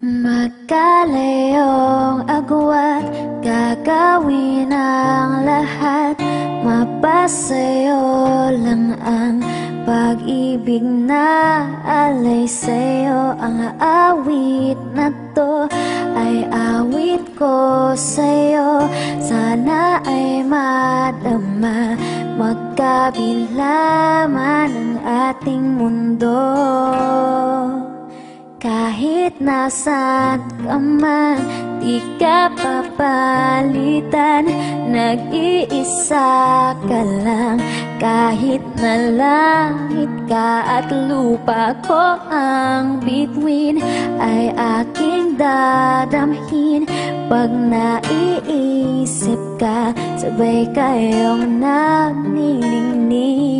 Magkalayong agwat, gagawin ang lahat. Mapasayo lang ang pag-ibig na alay sa'yo. Ang awit na to ay awit ko sa'yo. Sana ay madama magkabila man ang ating mundo. Kahit nasaan ka man, di ka papalitan. Nag-iisa ka lang, kahit na langit ka at lupa ko ang bituin, ay aking dadamhin. Pag naiisip ka, sabay kayong naniningning.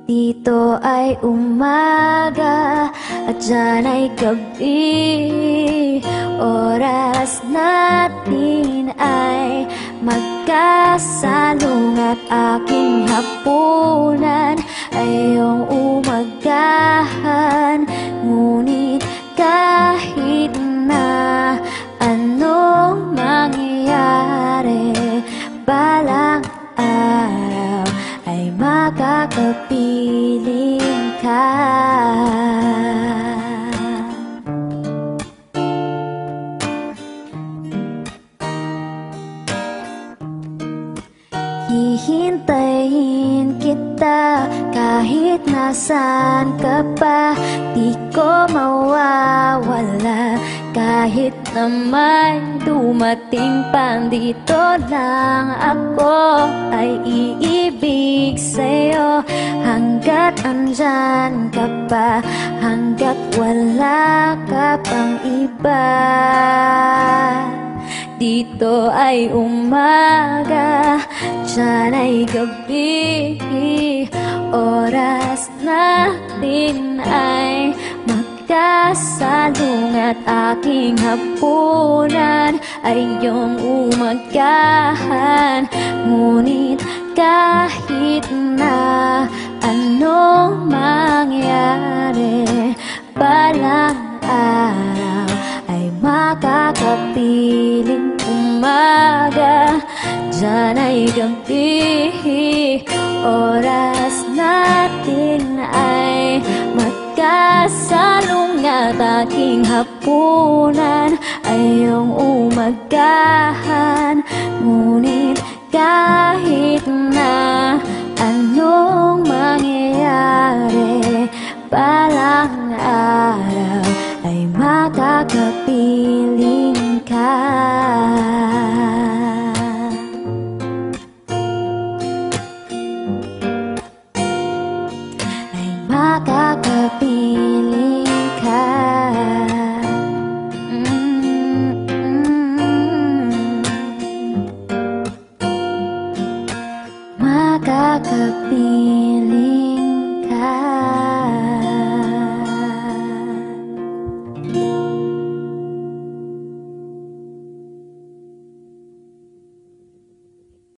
Dito ay umaga at dyan ay gabi. Oras natin ay magkasalong at aking hapunan ay iyong umagahan. Ngunit kahit na anong mangyayari, balang araw ay makakapiling ka. Hihintayin kita kahit nasaan ka pa. Di ko mawawala kahit na may dumating pa. Dito lang ako ay iibig sa'yo hanggat andyan ka pa, hanggat wala ka pang iba. Dito ay umaga, dyan ay gabi. Oras natin ay magkasalong at aking hapunan ay iyong umagahan. Ngunit kahit na anong mangyari, balang araw ay makakapiling umaga, dyan ay gabi. Oras natin ay magkasalong at aking hapunan ay iyong umagahan. Ngunit kahit na anong mangyayari, balang araw ay makakapiling ka.